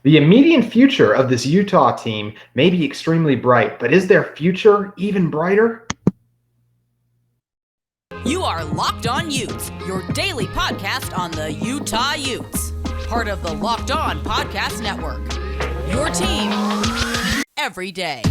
The immediate future of this Utah team may be extremely bright, but is their future even brighter? You are Locked On Utes, your daily podcast on the Utah Utes. Part of the Locked On Podcast Network. Your team every day.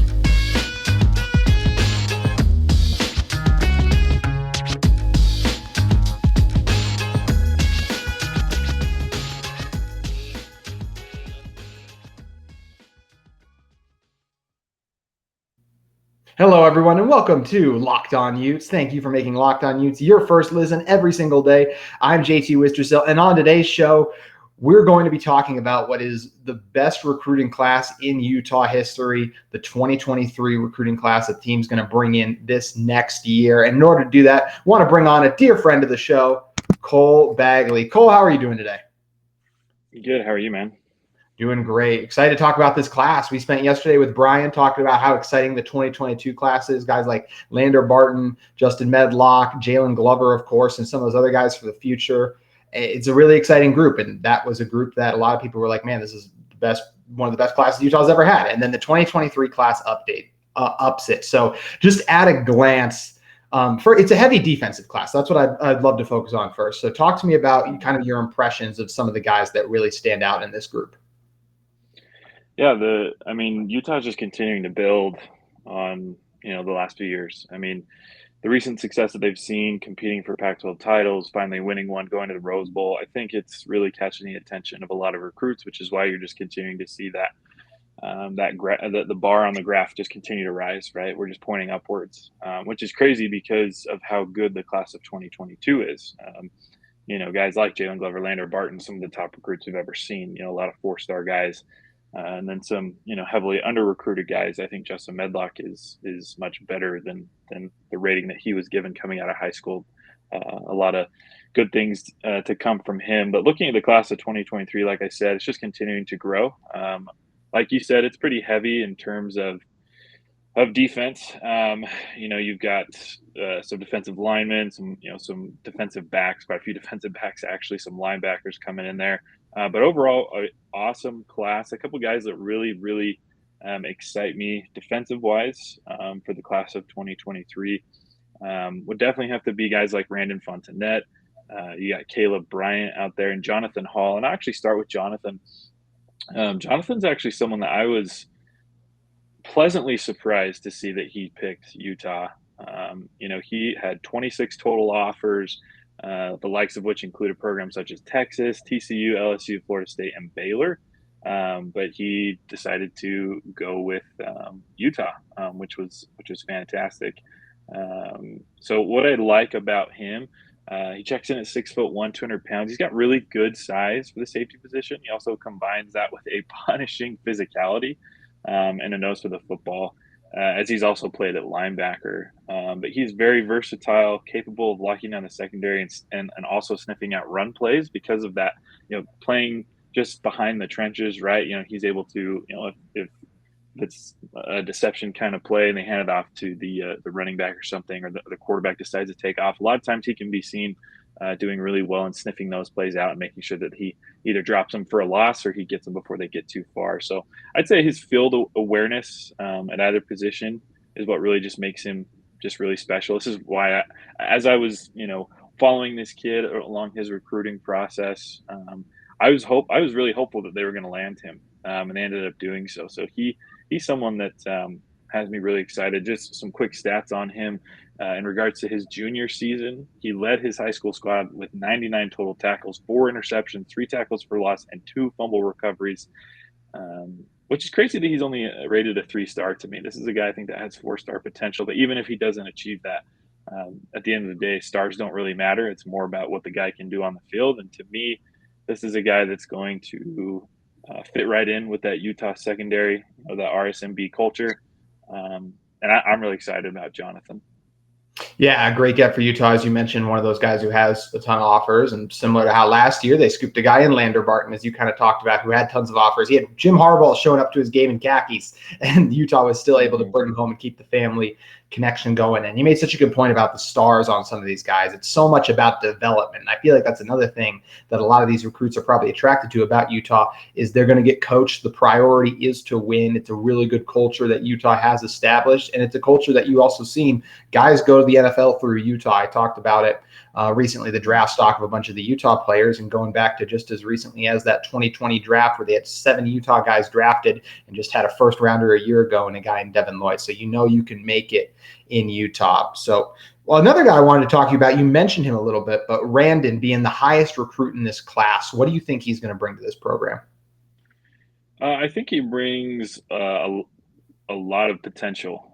Hello, everyone, and welcome to Locked On Utes. Thank you for making Locked On Utes your first listen every single day. I'm JT Wistrcill, and on today's show, we're going to be talking about what is the best recruiting class in Utah history, the 2023 recruiting class that the team's going to bring in this next year. And in order to do that, I want to bring on a dear friend of the show, Cole Bagley. Cole, how are you doing today? Good. How are you, man? Doing great. Excited to talk about this class. We spent yesterday with Bryant talking about how exciting the 2022 class is. Guys like Lander Barton, Justin Medlock, Jalen Glover, of course, and some of those other guys for the future. It's a really exciting group, and that was a group that a lot of people were like, man, this is the best, one of the best classes Utah's ever had. And then the 2023 class ups it. So just at a glance, it's a heavy defensive class. That's what I'd love to focus on first. So talk to me about kind of your impressions of some of the guys that really stand out in this group. Yeah, Utah's just continuing to build on, the last few years. I mean, the recent success that they've seen competing for Pac-12 titles, finally winning one, going to the Rose Bowl, I think it's really catching the attention of a lot of recruits, which is why you're just continuing to see that the bar on the graph just continue to rise, right? We're just pointing upwards, which is crazy because of how good the class of 2022 is. Guys like Jalen Glover, Lander Barton, some of the top recruits we've ever seen, a lot of four-star guys. And then some, heavily under-recruited guys. I think Justin Medlock is much better than the rating that he was given coming out of high school. A lot of good things to come from him. But looking at the class of 2023, like I said, it's just continuing to grow. Like you said, it's pretty heavy in terms of defense. You've got some defensive linemen, some defensive backs, quite a few defensive backs, actually, some linebackers coming in there. But overall, an awesome class. A couple guys that really, really excite me defensive-wise for the class of 2023 would definitely have to be guys like Randon Fontenette. You got Caleb Bryant out there and Jonathan Hall. And I'll actually start with Jonathan. Jonathan's actually someone that I was pleasantly surprised to see that he picked Utah. He had 26 total offers, the likes of which included programs such as Texas, TCU, LSU, Florida State, and Baylor. But he decided to go with Utah, which was fantastic. So what I like about him, he checks in at 6'1", 200 pounds. He's got really good size for the safety position. He also combines that with a punishing physicality and a nose for the football, as he's also played at linebacker. But he's very versatile, capable of locking down the secondary and also sniffing out run plays because of that, playing just behind the trenches, right? He's able to, if it's a deception kind of play and they hand it off to the running back or something, or the quarterback decides to take off, a lot of times he can be seen doing really well and sniffing those plays out and making sure that he either drops them for a loss or he gets them before they get too far. So I'd say his field awareness at either position is what really just makes him just really special. This is why as I was, following this kid along his recruiting process, I was really hopeful that they were going to land him, and they ended up doing so. So he's someone that has me really excited. Just some quick stats on him. In regards to his junior season, he led his high school squad with 99 total tackles, 4 interceptions, 3 tackles for loss, and 2 fumble recoveries, which is crazy that he's only rated a 3-star to me. This is a guy I think that has 4-star potential, but even if he doesn't achieve that, at the end of the day, stars don't really matter. It's more about what the guy can do on the field. And to me, this is a guy that's going to fit right in with that Utah secondary, that RSMB culture. And I'm really excited about Jonathan. Yeah, a great get for Utah. As you mentioned, one of those guys who has a ton of offers, and similar to how last year they scooped a guy in Lander Barton, as you kind of talked about, who had tons of offers. He had Jim Harbaugh showing up to his game in khakis, and Utah was still able to bring him home and keep the family connection going. And you made such a good point about the stars on some of these guys. It's so much about development. And I feel like that's another thing that a lot of these recruits are probably attracted to about Utah is they're going to get coached. The priority is to win. It's a really good culture that Utah has established. And it's a culture that you also seen guys go to the NFL through Utah. I talked about it recently, the draft stock of a bunch of the Utah players, and going back to just as recently as that 2020 draft where they had 7 Utah guys drafted and just had a first rounder a year ago and a guy in Devin Lloyd. So you can make it in Utah. So, well, another guy I wanted to talk to you about, you mentioned him a little bit, but Randon being the highest recruit in this class, what do you think he's going to bring to this program? I think he brings a lot of potential.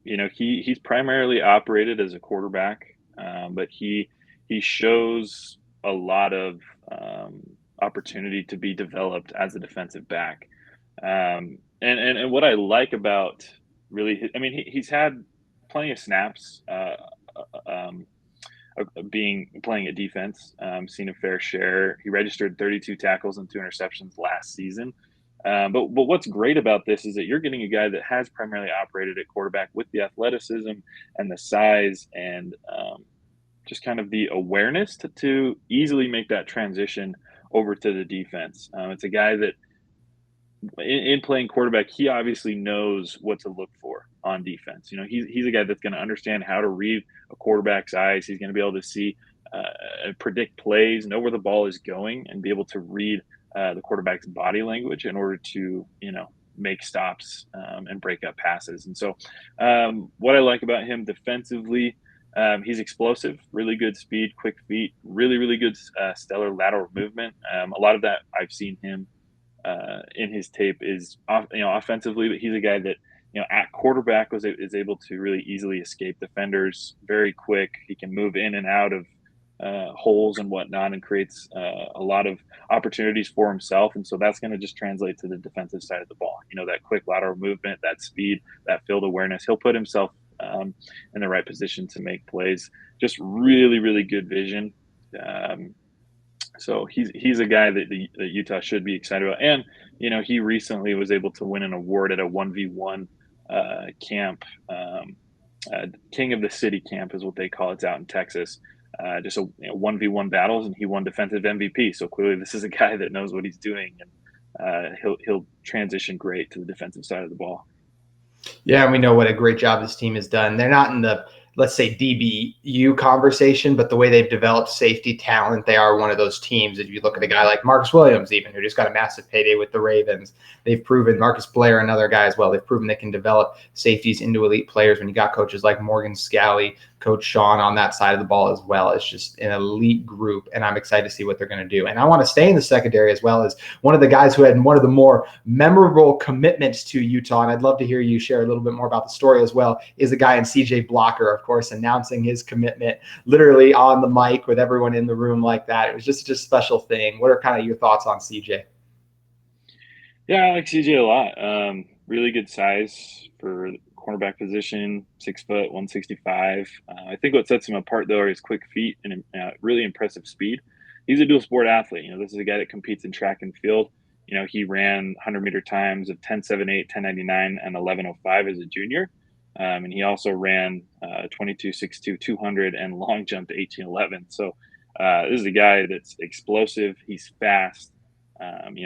He's primarily operated as a quarterback, but he shows a lot of opportunity to be developed as a defensive back. And what I like about really, I mean, he's had plenty of snaps playing at defense, seen a fair share. He registered 32 tackles and 2 interceptions last season. But what's great about this is that you're getting a guy that has primarily operated at quarterback with the athleticism and the size and just kind of the awareness to easily make that transition over to the defense. It's a guy that in playing quarterback, he obviously knows what to look for on defense. He's a guy that's going to understand how to read a quarterback's eyes. He's going to be able to see, predict plays, know where the ball is going, and be able to read the quarterback's body language in order to, make stops and break up passes. And so what I like about him defensively, he's explosive, really good speed, quick feet, really, really good stellar lateral movement. A lot of that I've seen him in his tape is, offensively, but he's a guy that, at quarterback is able to really easily escape defenders, very quick. He can move in and out of holes and whatnot and creates a lot of opportunities for himself. And so that's going to just translate to the defensive side of the ball. That quick lateral movement, that speed, that field awareness. He'll put himself in the right position to make plays. Just really, really good vision. So he's a guy that Utah should be excited about. And, he recently was able to win an award at a 1v1 camp. King of the City camp is what they call it. It's out in Texas. Just 1v1 battles, and he won defensive MVP. So clearly this is a guy that knows what he's doing, and he'll transition great to the defensive side of the ball. Yeah, and we know what a great job this team has done. They're not in the, let's say, DBU conversation, but the way they've developed safety talent, they are one of those teams. If you look at a guy like Marcus Williams, even, who just got a massive payday with the Ravens, they've proven, Marcus Blair, another guy as well, they've proven they can develop safeties into elite players. When you got coaches like Morgan Scalley, Coach Sean on that side of the ball as well, it's just an elite group, and I'm excited to see what they're going to do. And I want to stay in the secondary as well as one of the guys who had one of the more memorable commitments to Utah, and I'd love to hear you share a little bit more about the story as well, is a guy in CJ Blocker, of course, announcing his commitment literally on the mic with everyone in the room like that. It was just a special thing. What are kind of your thoughts on CJ? Yeah, I like CJ a lot. Really good size for cornerback position, 6 foot, 165. I think what sets him apart, though, are his quick feet and really impressive speed. He's a dual sport athlete. This is a guy that competes in track and field. He ran 100-meter times of 10.78, 10.99, and 11.05 as a junior. And he also ran 22.62, 200, and long jumped 18.11. So this is a guy that's explosive. He's fast.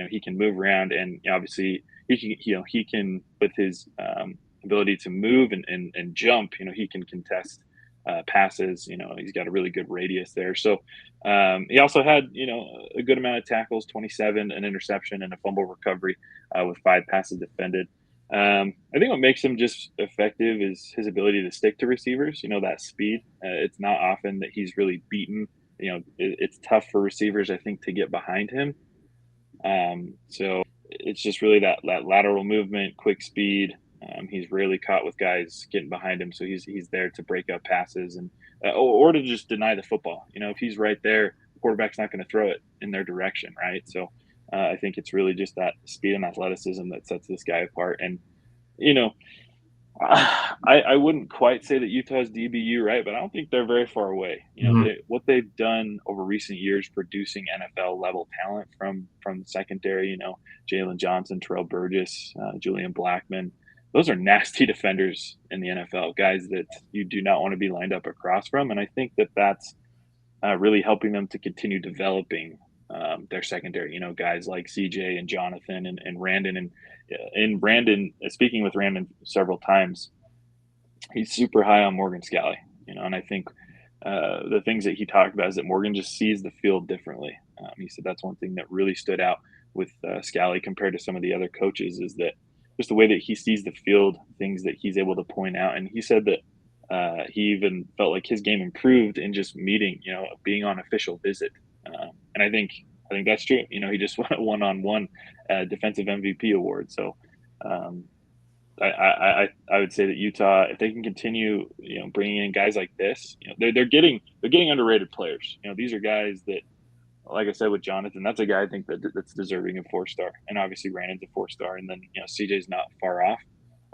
He can move around, and obviously he can with his ability to move and jump, he can contest passes. He's got a really good radius there. So he also had, a good amount of tackles, 27, an interception, and a fumble recovery with 5 passes defended. I think what makes him just effective is his ability to stick to receivers, that speed. It's not often that he's really beaten. It's tough for receivers, I think, to get behind him. So it's just really that lateral movement, quick speed. He's rarely caught with guys getting behind him, so he's there to break up passes and or to just deny the football. If he's right there, the quarterback's not going to throw it in their direction, right? So I think it's really just that speed and athleticism that sets this guy apart. And I wouldn't quite say that Utah's DBU, right, but I don't think they're very far away. What they've done over recent years, producing NFL level talent from the secondary. Jalen Johnson, Terrell Burgess, Julian Blackman. those are nasty defenders in the NFL, guys that you do not want to be lined up across from. And I think that that's really helping them to continue developing their secondary. Guys like CJ and Jonathan and Randon and Brandon. Speaking with Randon several times, he's super high on Morgan Scalley. And I think the things that he talked about is that Morgan just sees the field differently. He said that's one thing that really stood out with Scalley compared to some of the other coaches is that just the way that he sees the field, things that he's able to point out. And he said that he even felt like his game improved in just meeting, being on official visit. And I think that's true. He just won a one-on-one defensive MVP award. So I would say that Utah, if they can continue, bringing in guys like this, they're getting underrated players. These are guys that, like I said with Jonathan, that's a guy I think that's deserving of 4-star, and obviously Randon's a 4-star, and then CJ's not far off.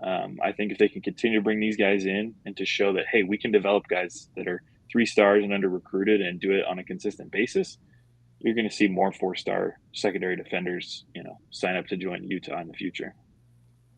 I think if they can continue to bring these guys in and to show that, hey, we can develop guys that are 3 stars and under recruited and do it on a consistent basis, you're going to see more 4-star secondary defenders, sign up to join Utah in the future.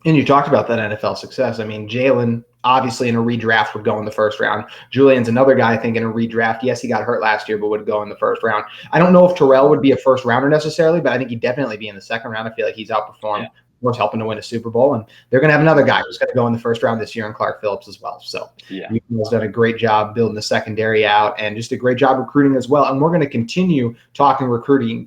And you talked about that NFL success. I mean, Jalen, obviously in a redraft, would go in the first round. Julian's another guy, I think, in a redraft. Yes, he got hurt last year, but would go in the first round. I don't know if Terrell would be a first rounder necessarily, but I think he'd definitely be in the second round. I feel like he's outperformed. Yeah. Was helping to win a Super Bowl, and they're going to have another guy who's going to go in the first round this year, and Clark Phillips as well. So Utah's done a great job building the secondary out, and just a great job recruiting as well. And we're going to continue talking recruiting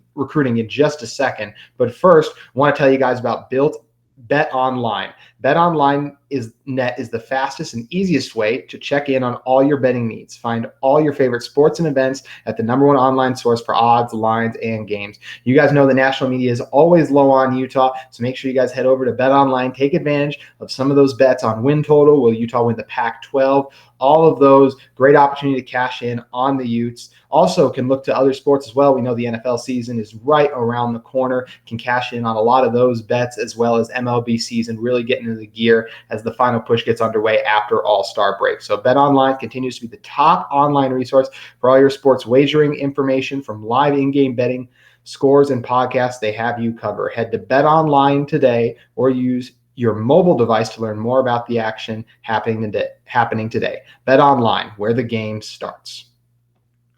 in just a second. But first, I want to tell you guys about BetOnline. BetOnline is the fastest and easiest way to check in on all your betting needs. Find all your favorite sports and events at the #1 online source for odds, lines, and games. You guys know the national media is always low on Utah, so make sure you guys head over to BetOnline. Take advantage of some of those bets on win total. Will Utah win the Pac-12? All of those, great opportunity to cash in on the Utes. Also can look to other sports as well. We know the NFL season is right around the corner. Can cash in on a lot of those bets, as well as MLB season really getting into the gear as the final push gets underway after All-Star break. So BetOnline continues to be the top online resource for all your sports wagering information, from live in-game betting, scores, and podcasts. They have you covered. Head to BetOnline today or use your mobile device to learn more about the action happening today. BetOnline, where the game starts.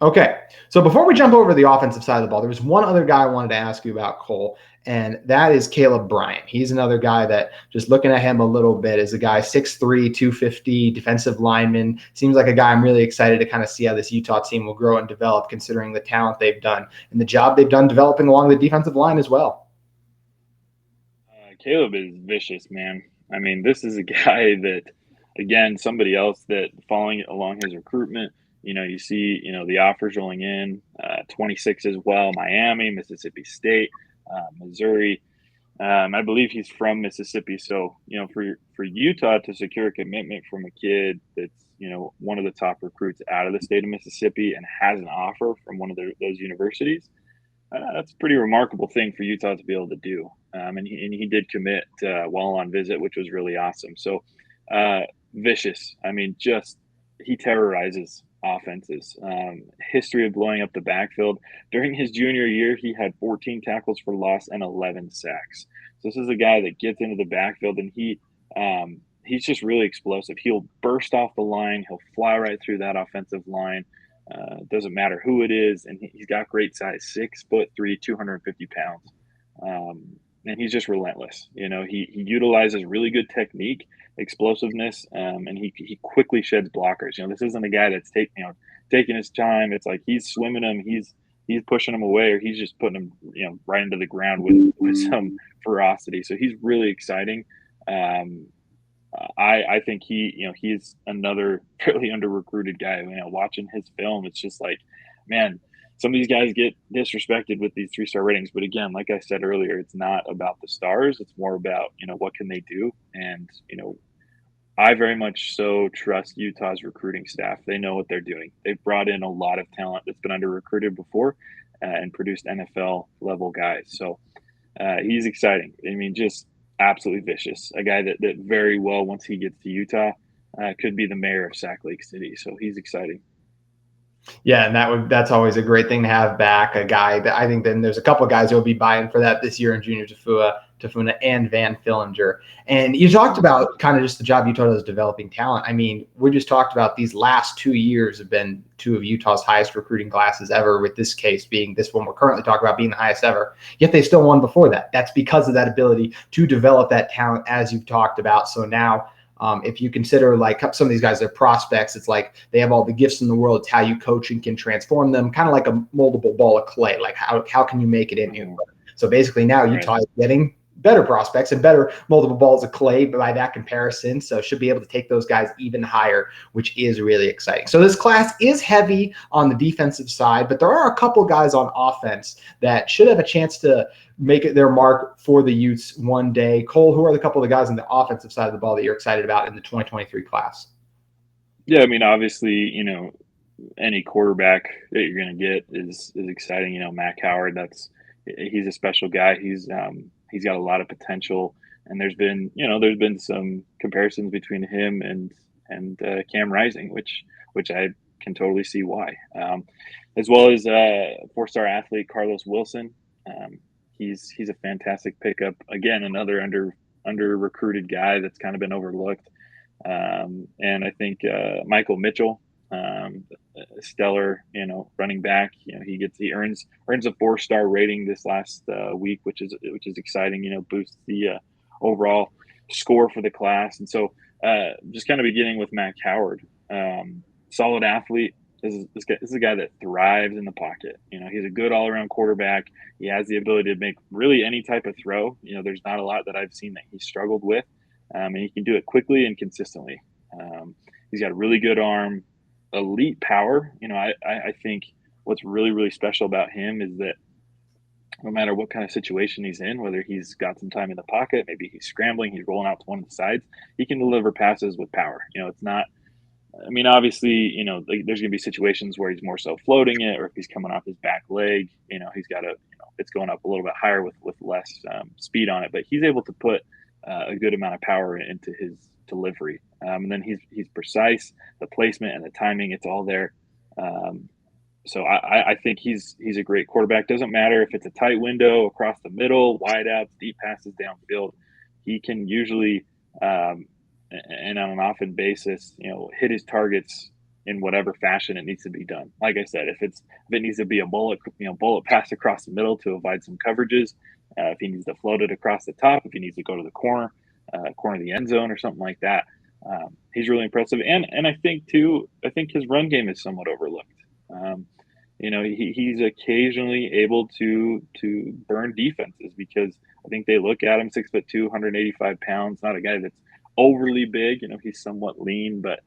Okay, so before we jump over to the offensive side of the ball, there was one other guy I wanted to ask you about, Cole, and that is Caleb Bryant. He's another guy that, just looking at him a little bit, is a guy 6'3", 250, defensive lineman. Seems like a guy I'm really excited to kind of see how this Utah team will grow and develop, considering the talent they've done and the job they've done developing along the defensive line as well. Caleb is vicious, man. I mean, this is a guy that, again, somebody else that following along his recruitment, you see, the offers rolling in, 26 as well, Miami, Mississippi State, Missouri. I believe he's from Mississippi. So, for Utah to secure a commitment from a kid that's, one of the top recruits out of the state of Mississippi and has an offer from one of those universities, that's a pretty remarkable thing for Utah to be able to do. And he did commit while on visit, which was really awesome. So vicious. I mean, he terrorizes offenses. History of blowing up the backfield. During his junior year, he had 14 tackles for loss and 11 sacks. So this is a guy that gets into the backfield, and he's just really explosive. He'll burst off the line. He'll fly right through that offensive line. Doesn't matter who it is, and he's got great size, 6'3", 250 pounds. And he's just relentless. He utilizes really good technique, explosiveness, and he quickly sheds blockers. This isn't a guy that's taking his time. It's like he's swimming him, he's pushing him away, or he's just putting him right into the ground with some ferocity. So he's really exciting. I think he's another fairly under-recruited guy. Watching his film, it's just like, man, some of these guys get disrespected with these 3-star ratings. But again, like I said earlier, it's not about the stars. It's more about, what can they do? And, I very much so trust Utah's recruiting staff. They know what they're doing. They've brought in a lot of talent that's been under-recruited before and produced NFL-level guys. So he's exciting. I mean, just absolutely vicious. A guy that very well, once he gets to Utah, could be the mayor of Sac Lake City. So he's exciting. Yeah, and that's always a great thing to have back, a guy that I think then there's a couple of guys who will be buying for that this year in Junior Tafuna and Van Fillinger. And you talked about kind of just the job Utah does developing talent. I mean, we just talked about these last 2 years have been two of Utah's highest recruiting classes ever, with this case being this one we're currently talking about being the highest ever. Yet they still won before that. That's because of that ability to develop that talent, as you've talked about. So now, if you consider like some of these guys, they're prospects, it's like they have all the gifts in the world. It's how you coach and can transform them, kind of like a moldable ball of clay. Like how can you make it in you? So basically now Utah is getting better prospects and better multiple balls of clay by that comparison. So should be able to take those guys even higher, which is really exciting. So this class is heavy on the defensive side, but there are a couple guys on offense that should have a chance to make it their mark for the Utes one day. Cole, who are the couple of the guys on the offensive side of the ball that you're excited about in the 2023 class? Yeah, I mean, obviously, any quarterback that you're going to get is exciting. Mack Howard, he's a special guy. He's got a lot of potential, and there's been some comparisons between him and Cam Rising, which I can totally see why. As well as 4-star athlete Carlos Wilson. He's a fantastic pickup. Again, another under recruited guy that's kind of been overlooked. And I think Michael Mitchell, stellar, running back. He earns a 4-star rating this last week, which is exciting. Boosts the overall score for the class. And so, just kind of beginning with Mack Howard, solid athlete. This is a guy that thrives in the pocket. He's a good all-around quarterback. He has the ability to make really any type of throw. There's not a lot that I've seen that he's struggled with, and he can do it quickly and consistently. He's got a really good arm, elite power. I think what's really, really special about him is that no matter what kind of situation he's in, whether he's got some time in the pocket, maybe he's scrambling, he's rolling out to one of the sides, he can deliver passes with power. It's not, obviously, there's going to be situations where he's more so floating it, or if he's coming off his back leg, he's got it's going up a little bit higher with less speed on it, but he's able to put a good amount of power into his delivery. And then he's precise, the placement and the timing, it's all there. So I think he's a great quarterback. Doesn't matter if it's a tight window, across the middle, wide outs, deep passes downfield. He can usually, and on an often basis, hit his targets in whatever fashion it needs to be done. Like I said, if it needs to be a bullet pass across the middle to avoid some coverages, if he needs to float it across the top, if he needs to go to the corner of the end zone or something like that, he's really impressive. And I think his run game is somewhat overlooked. He's occasionally able to burn defenses, because I think they look at him 6'2", 185 pounds, not a guy that's overly big. He's somewhat lean, but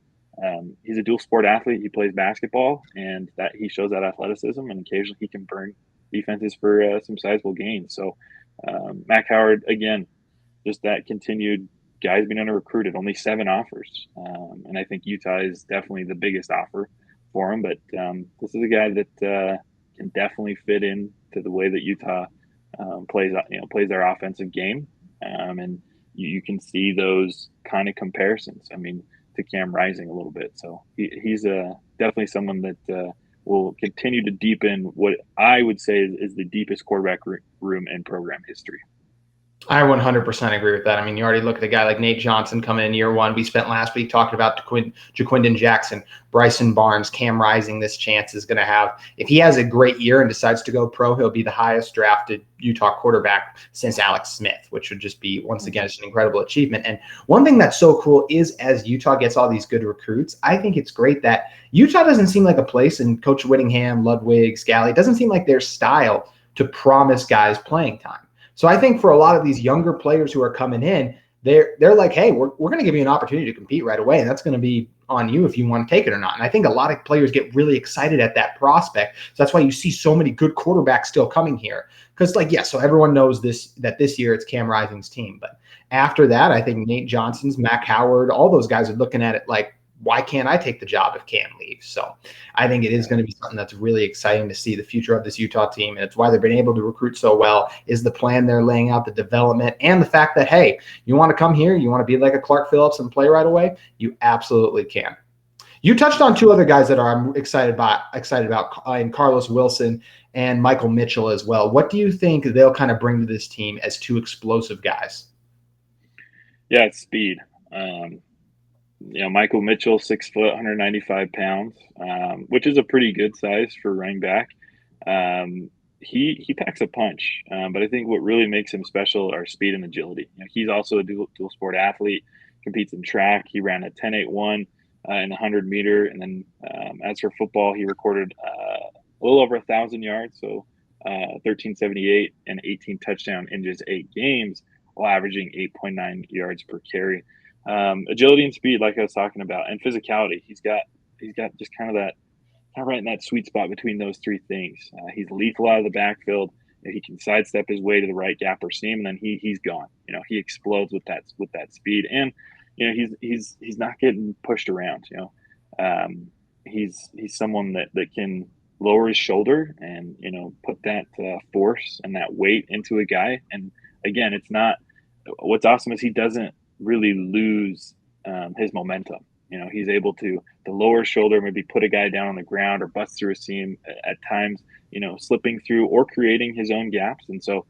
he's a dual sport athlete. He plays basketball, and that he shows that athleticism, and occasionally he can burn defenses for some sizable gains. So Mack Howard, again, just that continued guys being under recruited, only 7 offers. And I think Utah is definitely the biggest offer for him, but this is a guy that can definitely fit in to the way that Utah plays their offensive game. And you can see those kind of comparisons, to Cam Rising a little bit. So he's definitely someone that will continue to deepen what I would say is the deepest quarterback room in program history. I 100% agree with that. You already look at a guy like Nate Johnson coming in year one. We spent last week talking about Jaquindon Jackson, Bryson Barnes, Cam Rising. This chance is going to have, if he has a great year and decides to go pro, he'll be the highest drafted Utah quarterback since Alex Smith, which would just be, once again, just an incredible achievement. And one thing that's so cool is, as Utah gets all these good recruits, I think it's great that Utah doesn't seem like a place, and Coach Whittingham, Ludwig, Scally, it doesn't seem like their style to promise guys playing time. So I think for a lot of these younger players who are coming in, they're like, hey, we're going to give you an opportunity to compete right away, and that's going to be on you if you want to take it or not. And I think a lot of players get really excited at that prospect. So that's why you see so many good quarterbacks still coming here. Because, so everyone knows that this year it's Cam Rising's team. But after that, I think Nate Johnson's, Mack Howard, all those guys are looking at it like, why can't I take the job if Cam leaves? So I think it is going to be something that's really exciting to see the future of this Utah team. And it's why they've been able to recruit so well, is the plan they're laying out, the development, and the fact that, hey, you want to come here, you want to be like a Clark Phillips and play right away, you absolutely can. You touched on two other guys that I'm excited about in Carlos Wilson and Michael Mitchell as well. What do you think they'll kind of bring to this team as two explosive guys? Yeah, it's speed. Michael Mitchell, 6 foot, 195 pounds, which is a pretty good size for running back. He packs a punch, but I think what really makes him special are speed and agility. He's also a dual sport athlete, competes in track. He ran a 10.81 in the 100-meter, and then as for football, he recorded a little over 1,000 yards, so 1,378 and 18 touchdown in just 8 games, while averaging 8.9 yards per carry. Agility and speed, like I was talking about, and physicality. He's got just kind of right in that sweet spot between those three things. He's lethal out of the backfield. He can sidestep his way to the right gap or seam, and then he's gone. He explodes with that speed, and he's not getting pushed around. He's someone that can lower his shoulder and put that force and that weight into a guy. And again, it's not. What's awesome is he doesn't really lose his momentum. He's able to lower his shoulder, maybe put a guy down on the ground or bust through a seam at times, slipping through or creating his own gaps. And so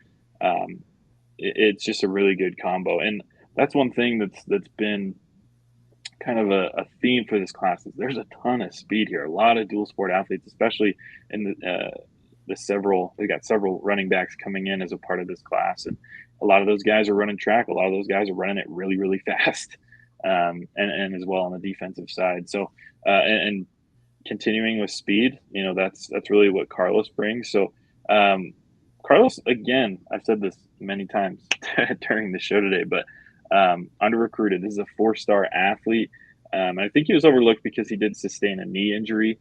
it's just a really good combo. And that's one thing that's been kind of a theme for this class is there's a ton of speed here. A lot of dual sport athletes, especially in they got several running backs coming in as a part of this class. And a lot of those guys are running track. A lot of those guys are running it really, really fast. And as well on the defensive side. So, and continuing with speed, that's really what Carlos brings. So, Carlos, again, I've said this many times during the show today, but under-recruited. This is a 4-star athlete. And I think he was overlooked because he did sustain a knee injury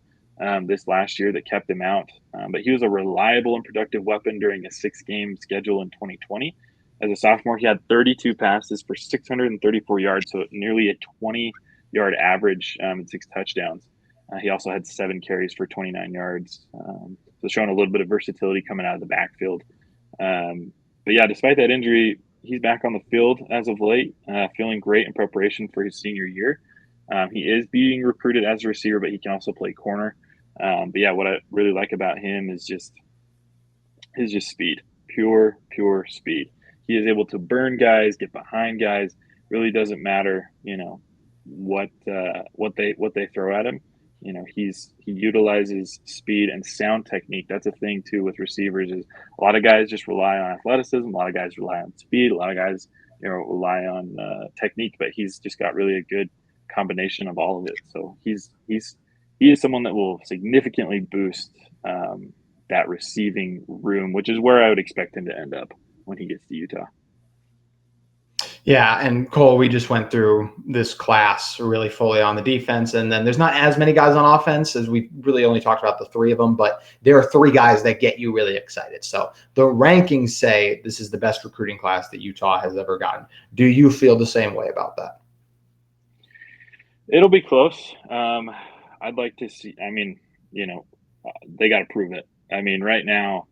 this last year that kept him out. But he was a reliable and productive weapon during a 6-game schedule in 2020. As a sophomore, he had 32 passes for 634 yards, so nearly a 20-yard average and 6 touchdowns. He also had 7 carries for 29 yards, so showing a little bit of versatility coming out of the backfield. But yeah, despite that injury, he's back on the field as of late, feeling great in preparation for his senior year. He is being recruited as a receiver, but he can also play corner. But yeah, what I really like about him is just his speed, pure speed. He is able to burn guys, get behind guys. Really doesn't matter, what they throw at him. He utilizes speed and sound technique. That's a thing too with receivers. Is a lot of guys just rely on athleticism. A lot of guys rely on speed. A lot of guys, rely on technique. But he's just got really a good combination of all of it. So he is someone that will significantly boost that receiving room, which is where I would expect him to end up when he gets to Utah. Yeah, and Cole, we just went through this class really fully on the defense, and then there's not as many guys on offense as we really only talked about the 3 of them, but there are 3 guys that get you really excited. So the rankings say this is the best recruiting class that Utah has ever gotten. Do you feel the same way about that? It'll be close. I'd like to see, they got to prove it. Right now,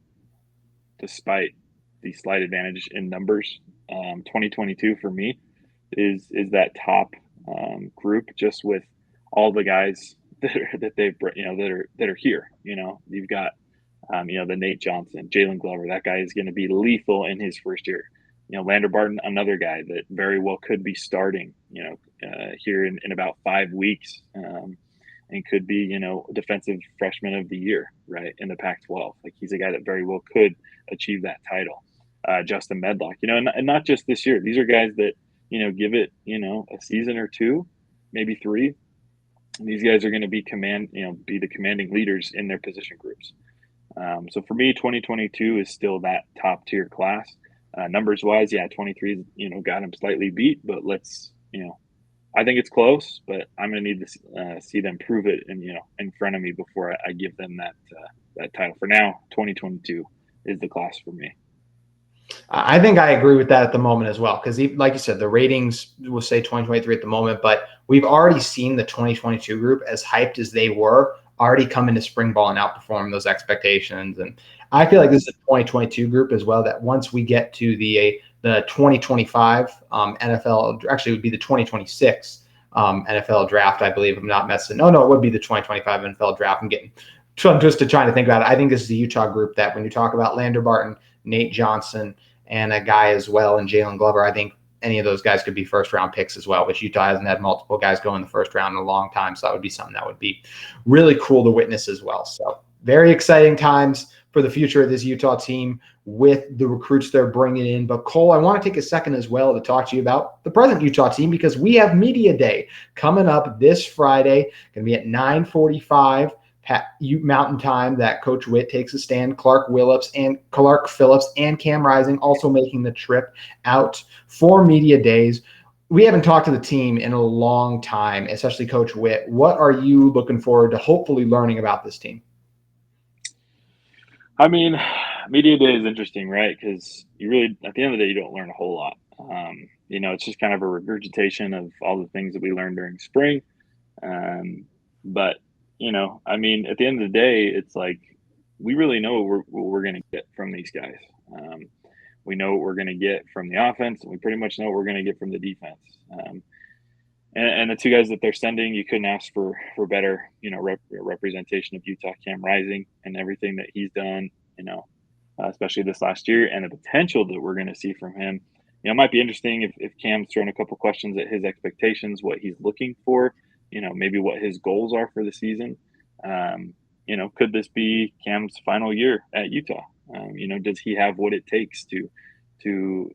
despite the slight advantage in numbers, 2022 for me is that top group, just with all the guys that are here. You've got the Nate Johnson, Jalen Glover. That guy is going to be lethal in his first year. Lander Barton, another guy that very well could be starting here in about 5 weeks, and could be defensive freshman of the year, right, in the Pac-12. Like, he's a guy that very well could achieve that title. Justin Medlock, and not just this year. These are guys that, give it, a season or 2, maybe 3. And these guys are going to be be the commanding leaders in their position groups. So for me, 2022 is still that top tier class. Numbers wise, 23, got him slightly beat, but let's, I think it's close, but I'm going to need to see them prove it in front of me before I give them that title. For now, 2022 is the class for me. I think I agree with that at the moment as well, because like you said, the ratings will say 2023 at the moment, but we've already seen the 2022 group, as hyped as they were, already come into spring ball and outperform those expectations. And I feel like this is a 2022 group as well, that once we get to the 2025 NFL, actually it would be the 2026 NFL draft, I believe. I'm not messing. No, it would be the 2025 NFL draft. I'm just trying to think about it. I think this is a Utah group that when you talk about Lander Barton, Nate Johnson, and a guy as well, and Jalen Glover, I think any of those guys could be first-round picks as well, which Utah hasn't had multiple guys go in the first round in a long time, so that would be something that would be really cool to witness as well. So very exciting times for the future of this Utah team with the recruits they're bringing in. But Cole, I want to take a second as well to talk to you about the present Utah team because we have Media Day coming up this Friday. Going to be at 9:45 Mountain Time that Coach Witt takes a stand. Clark Phillips and Cam Rising also making the trip out for Media Days. We haven't talked to the team in a long time, especially Coach Witt. What are you looking forward to hopefully learning about this team? I mean, Media Day is interesting, right? Because you really, at the end of the day, you don't learn a whole lot. It's just kind of a regurgitation of all the things that we learned during spring. But at the end of the day, it's like we really know what we're going to get from these guys. We know what we're going to get from the offense, and we pretty much know what we're going to get from the defense. And the two guys that they're sending, you couldn't ask for better, representation of Utah. Cam Rising and everything that he's done, especially this last year, and the potential that we're going to see from him. It might be interesting if Cam's throwing a couple questions at his expectations, what he's looking for, maybe what his goals are for the season. Could this be Cam's final year at Utah? Does he have what it takes to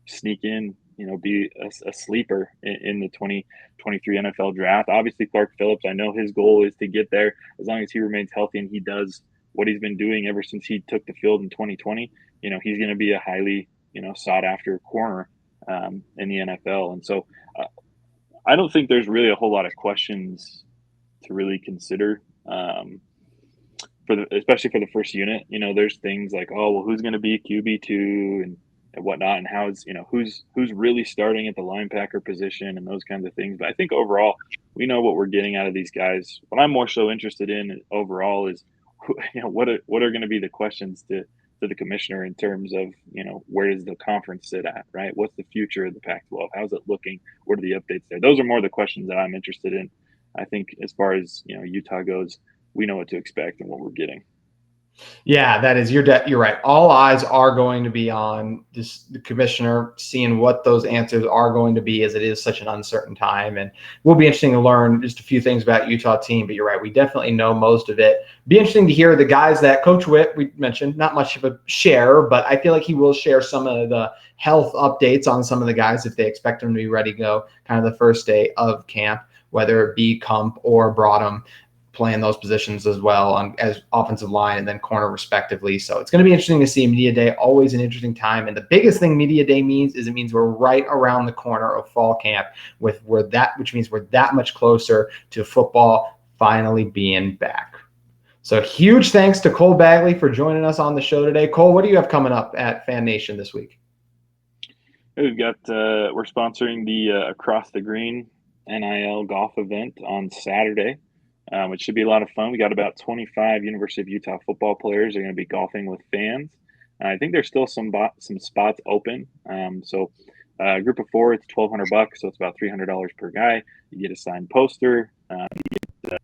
sneak in, be a sleeper in the 2023 NFL draft? Obviously, Clark Phillips, I know his goal is to get there as long as he remains healthy and he does what he's been doing ever since he took the field in 2020. He's going to be a highly, sought after corner in the NFL. And so I don't think there's really a whole lot of questions to really consider. Especially for the first unit, there's things like, who's going to be QB2 and whatnot, and who's really starting at the linebacker position and those kinds of things. But I think overall, we know what we're getting out of these guys. What I'm more so interested in overall is, what are going to be the questions to the commissioner in terms of, where does the conference sit at, right? What's the future of the Pac-12? How's it looking? What are the updates there? Those are more the questions that I'm interested in. I think as far as, Utah goes, we know what to expect and what we're getting. Yeah, that is you're right. All eyes are going to be on the commissioner, seeing what those answers are going to be, as it is such an uncertain time. And will be interesting to learn just a few things about Utah team. But you're right, we definitely know most of it. Be interesting to hear the guys that Coach Witt, we mentioned, not much of a share, but I feel like he will share some of the health updates on some of the guys if they expect them to be ready to go kind of the first day of camp, whether it be Kump or Broadham, playing those positions as well as offensive line and then corner respectively. So it's going to be interesting to see Media Day, always an interesting time. And the biggest thing Media Day means is it means we're right around the corner of fall camp, which means we're that much closer to football finally being back. So huge thanks to Cole Bagley for joining us on the show today. Cole, what do you have coming up at FanNation this week? We've got we're sponsoring the Across the Green NIL golf event on Saturday. Which should be a lot of fun. We got about 25 University of Utah football players are going to be golfing with fans. I think there's still some spots open. So a group of four, it's $1,200, so it's about $300 per guy. You get a signed poster, you get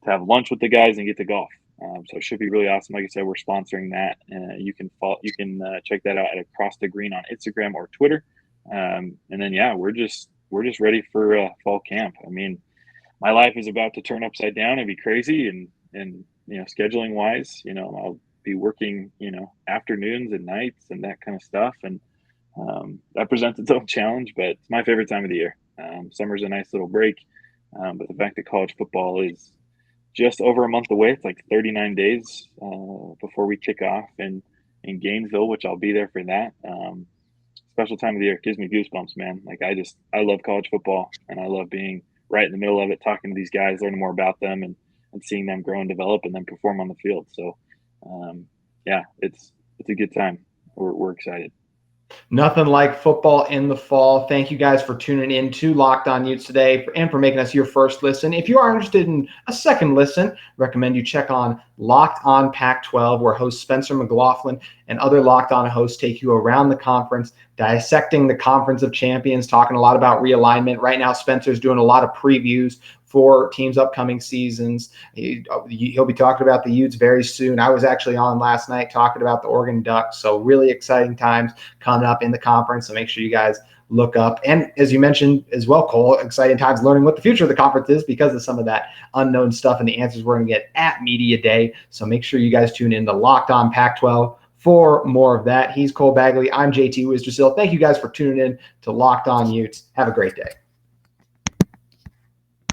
to have lunch with the guys and get to golf. So it should be really awesome. Like I said, we're sponsoring that. You can check that out at Across the Green on Instagram or Twitter. And then we're just ready for fall camp. I mean, my life is about to turn upside down and be crazy, and scheduling wise, I'll be working, afternoons and nights and that kind of stuff, and that presents its own challenge. But it's my favorite time of the year. Summer's a nice little break, but the fact that college football is just over a month away, it's like 39 days before we kick off in Gainesville, which I'll be there for that. Special time of the year. It gives me goosebumps, man. Like I love college football, and I love being right in the middle of it, talking to these guys, learning more about them, and seeing them grow and develop and then perform on the field. So, it's a good time. We're excited. Nothing like football in the fall. Thank you guys for tuning in to Locked On Utes today and for making us your first listen. If you are interested in a second listen, recommend you check on Locked On Pac-12, where host Spencer McLaughlin and other Locked On hosts take you around the conference, dissecting the Conference of Champions, talking a lot about realignment. Right now, Spencer's doing a lot of previews for teams' upcoming seasons. He'll be talking about the Utes very soon. I was actually on last night talking about the Oregon Ducks. So really exciting times coming up in the conference. So make sure you guys look up. And as you mentioned as well, Cole, exciting times learning what the future of the conference is because of some of that unknown stuff and the answers we're going to get at Media Day. So make sure you guys tune in to Locked On Pac-12 for more of that. He's Cole Bagley. I'm JT Wistrcill. Thank you guys for tuning in to Locked On Utes. Have a great day.